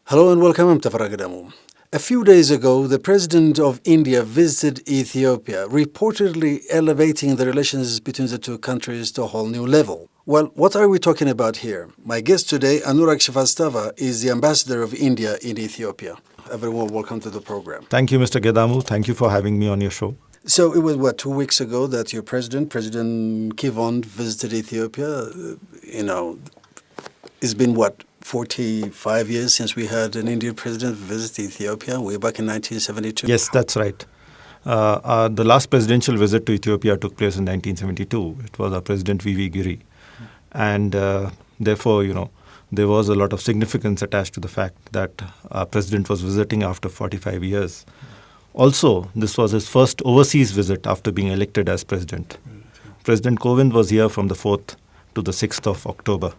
Hello and welcome. I'm Tafara Gadamu. A few days ago, the President of India visited Ethiopia, reportedly elevating the relations between the two countries to a whole new level. Well, what are we talking about here? My guest today, Anurag Srivastava, is the ambassador of India in Ethiopia. Everyone, welcome to the program. Thank you, Mr. Gedamu. Thank you for having me on your show. So it was, 2 weeks ago that your President Kivon, visited Ethiopia. It's been, 45 years since we had an Indian president visit Ethiopia, way back in 1972. Yes, that's right. The last presidential visit to Ethiopia took place in 1972. It was our President V.V. Giri. And therefore, there was a lot of significance attached to the fact that our president was visiting after 45 years. Also, this was his first overseas visit after being elected as president. President Kovind was here from the 4th to the 6th of October.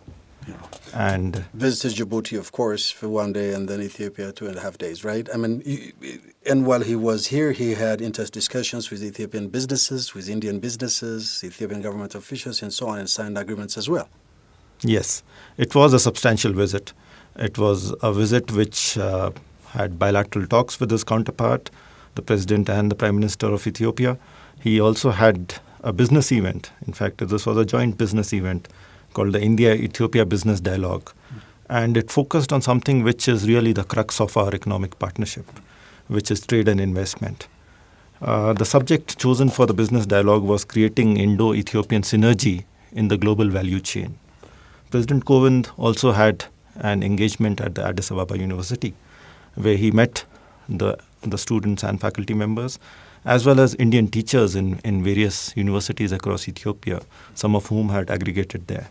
And visited Djibouti, of course, for 1 day, and then Ethiopia 2.5 days, right? And while he was here, he had intense discussions with Ethiopian businesses, with Indian businesses, Ethiopian government officials, and so on, and signed agreements as well. Yes, it was a substantial visit. It was a visit which had bilateral talks with his counterpart, the president and the prime minister of Ethiopia. He also had a business event. In fact, this was a joint business event called the India-Ethiopia Business Dialogue. And it focused on something which is really the crux of our economic partnership, which is trade and investment. The subject chosen for the business dialogue was creating Indo-Ethiopian synergy in the global value chain. President Kovind also had an engagement at the Addis Ababa University, where he met the students and faculty members, as well as Indian teachers in various universities across Ethiopia, some of whom had aggregated there.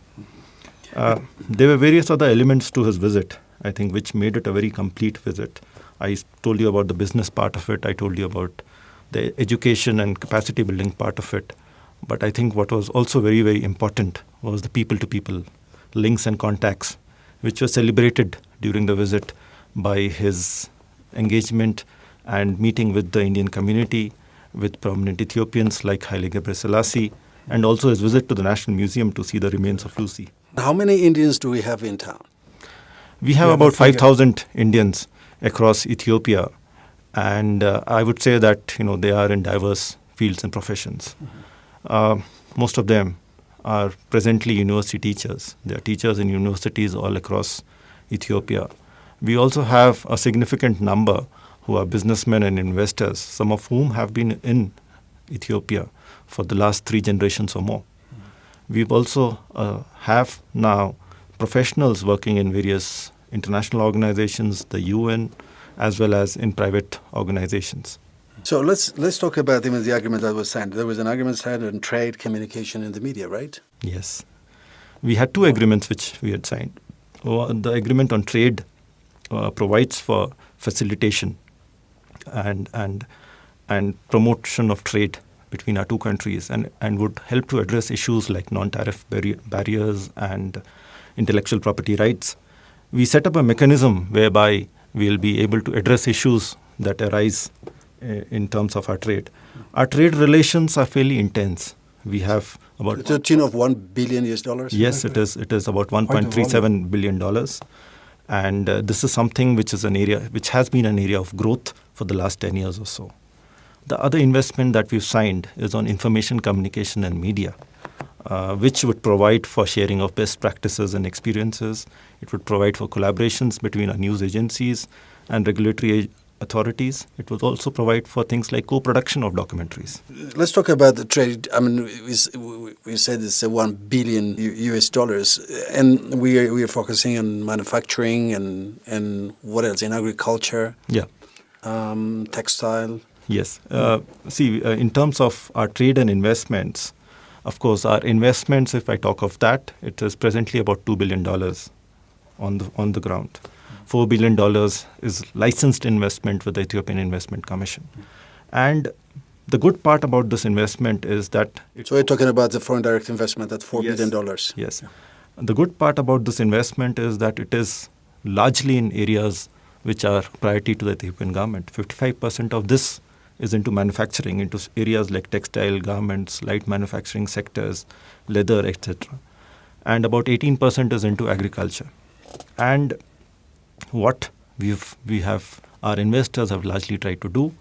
There were various other elements to his visit, I think, which made it a very complete visit. I told you about the business part of it. I told you about the education and capacity building part of it. But I think what was also very, very important was the people-to-people links and contacts, which were celebrated during the visit by his engagement and meeting with the Indian community, with prominent Ethiopians like Haile Gebrselassie, and also his visit to the National Museum to see the remains of Lucy. How many Indians do we have in town? We have about 5,000 Indians across Ethiopia, and I would say that they are in diverse fields and professions. Most of them are presently university teachers. They are teachers in universities all across Ethiopia. We also have a significant number who are businessmen and investors, some of whom have been in Ethiopia for the last 3 generations or more. We've also have now professionals working in various international organizations, the UN, as well as in private organizations. So let's talk about the agreement that was signed. There was an agreement signed on trade, communication, and the media, right? Yes. We had 2 agreements which we had signed. The agreement on trade provides for facilitation and promotion of trade between our 2 countries and would help to address issues like non-tariff barriers and intellectual property rights. We set up a mechanism whereby we'll be able to address issues that arise in terms of our trade. Our trade relations are fairly intense. We have about... To the tune of $1 billion? Yes, it is about $1.37 billion. And this is something which has been an area of growth for the last 10 years or so. The other investment that we've signed is on information, communication, and media, which would provide for sharing of best practices and experiences. It would provide for collaborations between our news agencies and regulatory authorities. It would also provide for things like co-production of documentaries. Let's talk about the trade. We said it's $1 billion US dollars, and we are focusing on manufacturing and what else, in agriculture? Yeah. Textile? Yes. In terms of our trade and investments, of course, our investments, if I talk of that, it is presently about $2 billion on the ground. $4 billion is licensed investment with the Ethiopian Investment Commission. And the good part about this investment is that... So we're talking about the foreign direct investment at $4 billion. Yes. The good part about this investment is that it is largely in areas which are priority to the Ethiopian government. 55% of this is into manufacturing, into areas like textile, garments, light manufacturing sectors, leather, etc. And about 18% is into agriculture. And what our investors have largely tried to do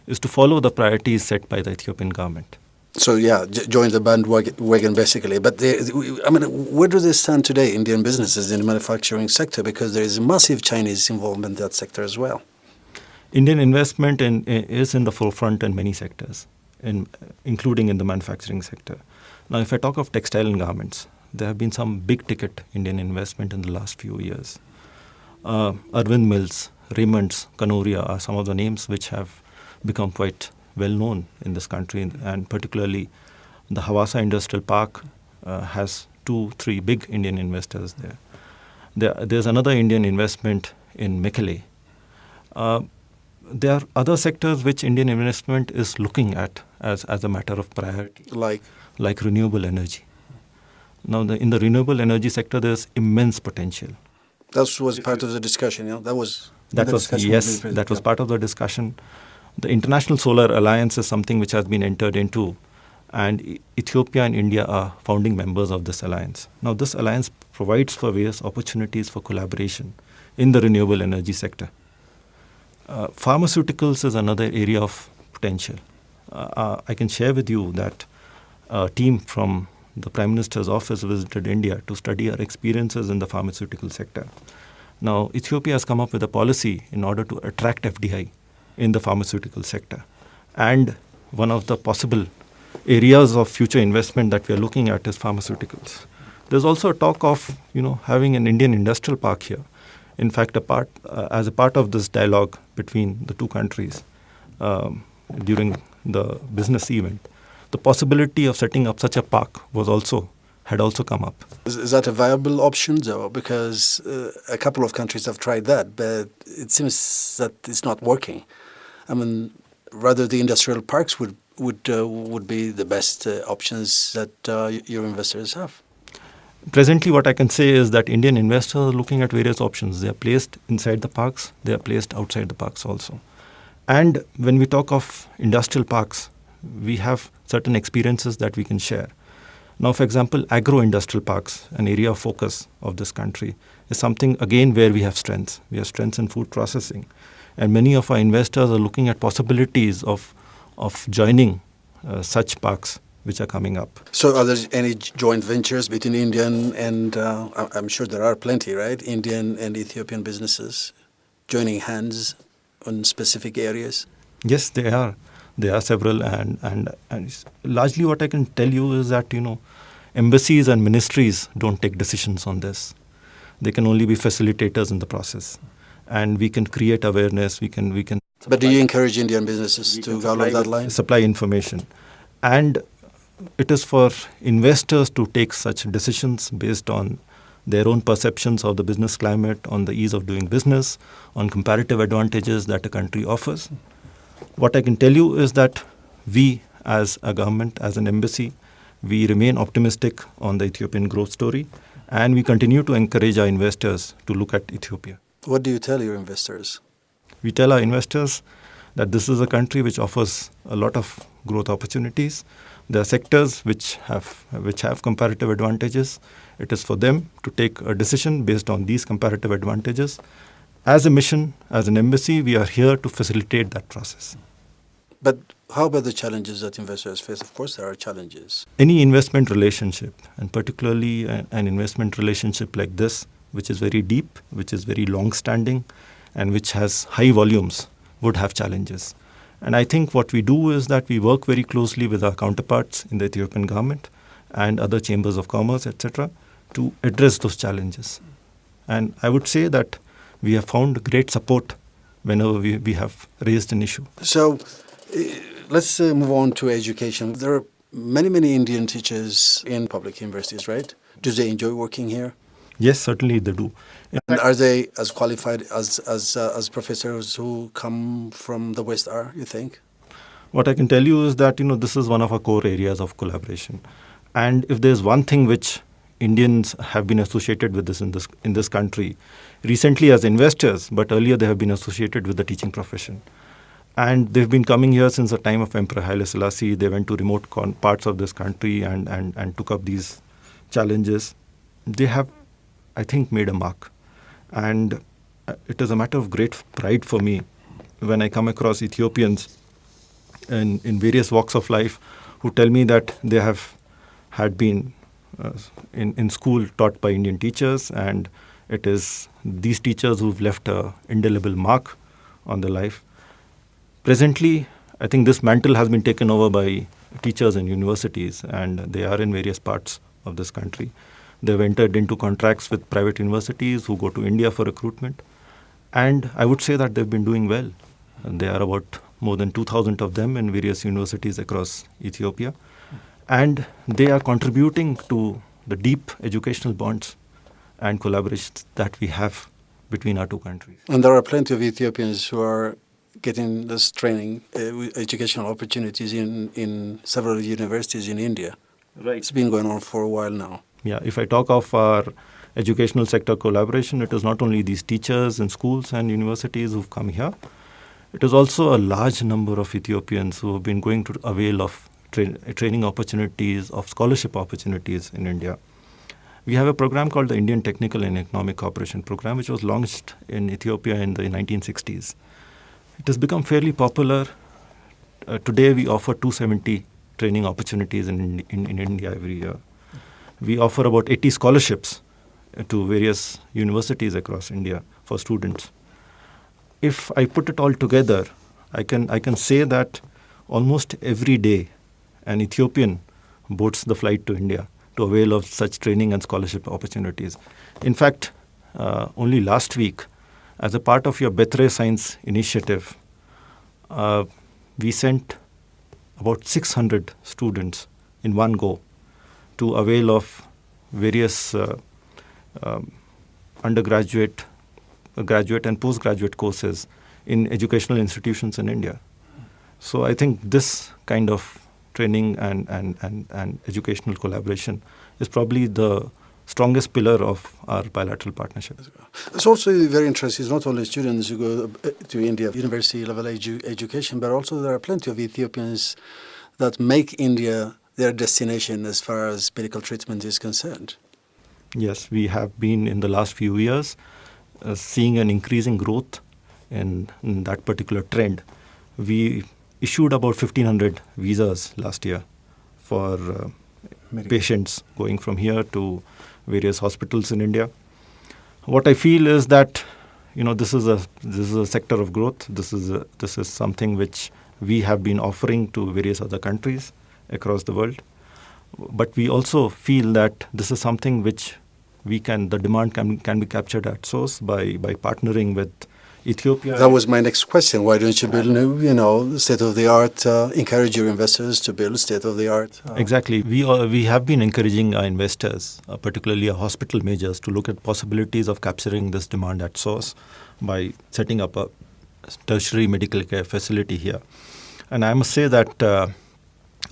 is to follow the priorities set by the Ethiopian government. So yeah, join the bandwagon basically. But where do they stand today, Indian businesses in the manufacturing sector? Because there is massive Chinese involvement in that sector as well. Indian investment is in the forefront in many sectors, including in the manufacturing sector. Now, if I talk of textile and garments, there have been some big-ticket Indian investment in the last few years. Arvind Mills, Raymond's, Kanoria are some of the names which have become quite well known in this country, and particularly the Hawassa Industrial Park has 2-3 big Indian investors there. There's another Indian investment in Mekelle. There are other sectors which Indian investment is looking at as a matter of priority, like renewable energy. Now, in the renewable energy sector, there's immense potential. That was part of the discussion. That was part of the discussion. The International Solar Alliance is something which has been entered into, and Ethiopia and India are founding members of this alliance. Now, this alliance provides for various opportunities for collaboration in the renewable energy sector. Pharmaceuticals is another area of potential. I can share with you that a team from the Prime Minister's office visited India to study our experiences in the pharmaceutical sector. Now, Ethiopia has come up with a policy in order to attract FDI in the pharmaceutical sector. And one of the possible areas of future investment that we are looking at is pharmaceuticals. There's also a talk of, having an Indian industrial park here. In fact, as a part of this dialogue between the two countries during the business event, the possibility of setting up such a park had also come up. Is that a viable option, though? Because a couple of countries have tried that, but it seems that it's not working. Rather the industrial parks would be the best options that your investors have. Presently, what I can say is that Indian investors are looking at various options. They are placed inside the parks. They are placed outside the parks also. And when we talk of industrial parks, we have certain experiences that we can share. Now, for example, agro-industrial parks, an area of focus of this country, is something, again, where we have strengths. We have strengths in food processing. And many of our investors are looking at possibilities of joining such parks which are coming up. So are there any joint ventures between Indian and, I'm sure there are plenty, right? Indian and Ethiopian businesses joining hands on specific areas? Yes, there are. There are several. And largely what I can tell you is that, embassies and ministries don't take decisions on this. They can only be facilitators in the process. And we can create awareness. We can. But do you encourage Indian businesses to go along that line? Supply information. And it is for investors to take such decisions based on their own perceptions of the business climate, on the ease of doing business, on comparative advantages that a country offers. What I can tell you is that we, as a government, as an embassy, we remain optimistic on the Ethiopian growth story, and we continue to encourage our investors to look at Ethiopia. What do you tell your investors? We tell our investors that this is a country which offers a lot of growth opportunities. There are sectors which have comparative advantages. It is for them to take a decision based on these comparative advantages. As a mission, as an embassy, we are here to facilitate that process. But how about the challenges that investors face? Of course, there are challenges. Any investment relationship, and particularly an investment relationship like this, which is very deep, which is very long-standing, and which has high volumes, would have challenges. And I think what we do is that we work very closely with our counterparts in the Ethiopian government and other chambers of commerce, etc., to address those challenges. And I would say that we have found great support whenever we have raised an issue. So let's move on to education. There are many Indian teachers in public universities, right? Do they enjoy working here? Yes, certainly they do. And are they as qualified as professors who come from the West are, you think? What I can tell you is that, this is one of our core areas of collaboration. And if there's one thing which Indians have been associated with in this country, recently as investors, but earlier they have been associated with the teaching profession. And they've been coming here since the time of Emperor Haile Selassie. They went to remote parts of this country and took up these challenges. They have, I think, made a mark. And it is a matter of great pride for me when I come across Ethiopians in various walks of life who tell me that they had been in school taught by Indian teachers, and it is these teachers who've left a indelible mark on their life. Presently, I think this mantle has been taken over by teachers in universities, and they are in various parts of this country. They've entered into contracts with private universities who go to India for recruitment. And I would say that they've been doing well. And there are about more than 2,000 of them in various universities across Ethiopia. And they are contributing to the deep educational bonds and collaborations that we have between our two countries. And there are plenty of Ethiopians who are getting this training, educational opportunities in several universities in India. Right. It's been going on for a while now. Yeah, if I talk of our educational sector collaboration, it is not only these teachers in schools and universities who've come here. It is also a large number of Ethiopians who have been going to avail of training opportunities, of scholarship opportunities in India. We have a program called the Indian Technical and Economic Cooperation Program, which was launched in Ethiopia in the 1960s. It has become fairly popular. Today, we offer 270 training opportunities in India every year. We offer about 80 scholarships to various universities across India for students. If I put it all together, I can say that almost every day an Ethiopian boards the flight to India to avail of such training and scholarship opportunities. In fact, only last week, as a part of your Betre Science initiative, we sent about 600 students in one go to avail of various undergraduate, graduate and postgraduate courses in educational institutions in India. So I think this kind of training and educational collaboration is probably the strongest pillar of our bilateral partnership. It's also very interesting. It's not only students who go to India, university level education, but also there are plenty of Ethiopians that make India their destination as far as medical treatment is concerned. Yes, we have been in the last few years seeing an increasing growth in that particular trend. We issued about 1,500 visas last year for patients going from here to various hospitals in India. What I feel is that this is a sector of growth. This is something which we have been offering to various other countries across the world. But we also feel that this is something which the demand can be captured at source by partnering with Ethiopia. That was my next question. Why don't you build state-of-the-art, encourage your investors to build state-of-the-art? Exactly. We have been encouraging our investors, particularly our hospital majors, to look at possibilities of capturing this demand at source by setting up a tertiary medical care facility here. And I must say that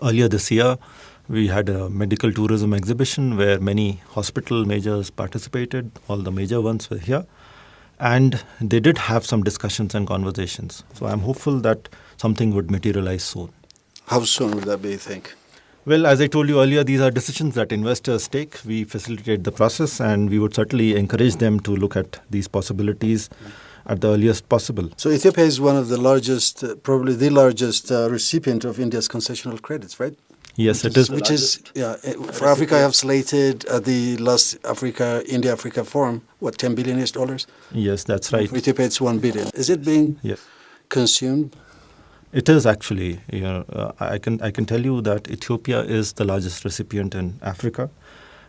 earlier this year, we had a medical tourism exhibition where many hospital majors participated. All the major ones were here. And they did have some discussions and conversations. So I'm hopeful that something would materialize soon. How soon would that be, you think? Well, as I told you earlier, these are decisions that investors take. We facilitate the process, and we would certainly encourage them to look at these possibilities at the earliest possible. So Ethiopia is one of the largest, probably the largest recipient of India's concessional credits, right? Yes, it is. Which is, for Africa, I have slated at the last India-Africa Forum, $10 billion? Yes, that's right. For Ethiopia, it's $1 billion. Is it being consumed? It is actually. I can tell you that Ethiopia is the largest recipient in Africa.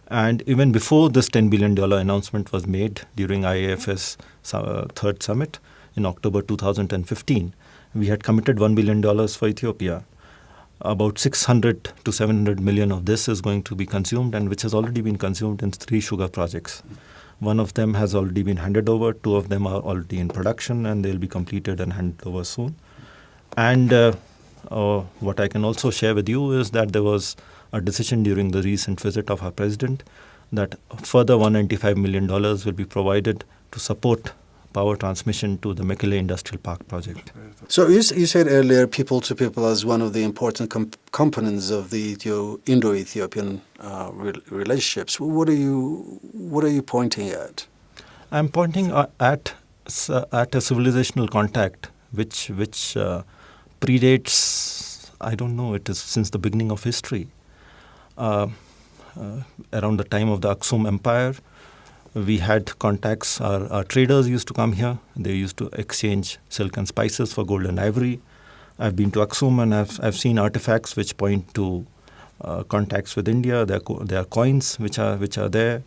And even before this $10 billion announcement was made during IAF's third summit in October 2015, we had committed $1 billion for Ethiopia. About 600 to 700 million of this is going to be consumed, and which has already been consumed in 3 sugar projects. One of them has already been handed over. 2 of them are already in production, and they'll be completed and handed over soon. And what I can also share with you is that there was a decision during the recent visit of our president that further $195 million will be provided to support power transmission to the Mekele Industrial Park project. So you said earlier people-to-people as one of the important components of the Indo-Ethiopian relationships. What are you pointing at? I'm pointing at at a civilizational contact which predates, I don't know, it is since the beginning of history. Around the time of the Aksum Empire, we had contacts. Our traders used to come here. They used to exchange silk and spices for gold and ivory. I've been to Aksum and I've seen artifacts which point to contacts with India. There are coins which are there,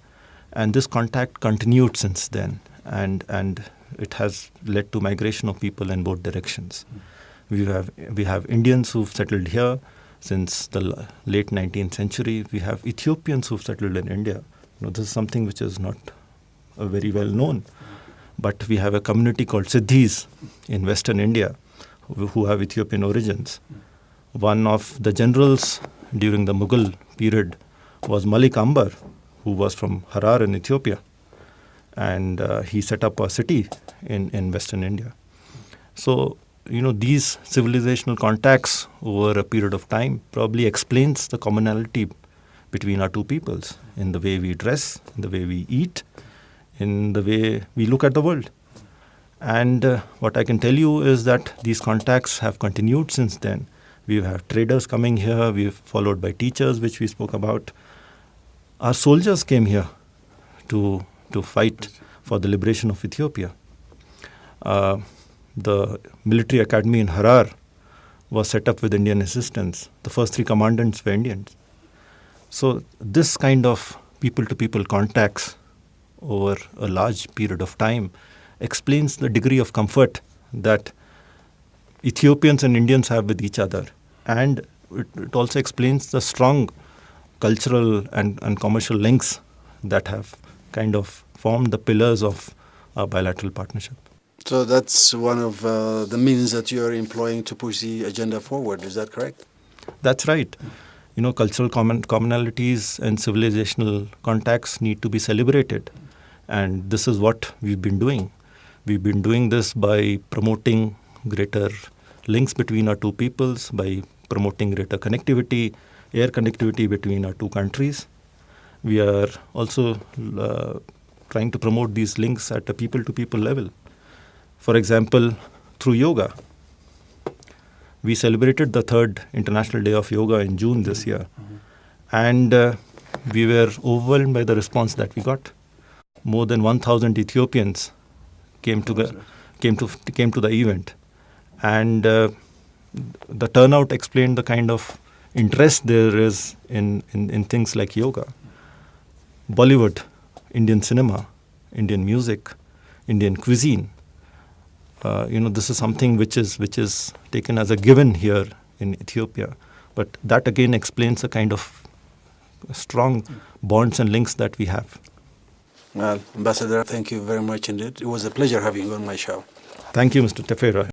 and this contact continued since then, and it has led to migration of people in both directions. We have Indians who've settled here since the late 19th century. We have Ethiopians who've settled in India. This is something which is not very well known, but we have a community called Siddhis in Western India who have Ethiopian origins. One of the generals during the Mughal period was Malik Ambar, who was from Harar in Ethiopia, and he set up a city in Western India. So, these civilizational contacts over a period of time probably explains the commonality between our two peoples in the way we dress, in the way we eat, in the way we look at the world. And what I can tell you is that these contacts have continued since then. We have traders coming here, we've followed by teachers, which we spoke about. Our soldiers came here to fight for the liberation of Ethiopia. The military academy in Harar was set up with Indian assistance. The first 3 commandants were Indians. So this kind of people-to-people contacts over a large period of time explains the degree of comfort that Ethiopians and Indians have with each other. And it also explains the strong cultural and commercial links that have kind of formed the pillars of our bilateral partnership. So that's one of the means that you're employing to push the agenda forward. Is that correct? That's right. Cultural commonalities and civilizational contacts need to be celebrated. And this is what we've been doing. We've been doing this by promoting greater links between our two peoples, by promoting greater connectivity, air connectivity between our two countries. We are also trying to promote these links at a people-to-people level. For example, through yoga. We celebrated the 3rd International Day of Yoga in June this year. And we were overwhelmed by the response that we got. More than 1,000 Ethiopians came to the event. And the turnout explained the kind of interest there is in things like yoga. Bollywood, Indian cinema, Indian music, Indian cuisine. This is something which is taken as a given here in Ethiopia. But that again explains the kind of strong bonds and links that we have. Well, Ambassador, thank you very much indeed. It was a pleasure having you on my show. Thank you, Mr. Tefera.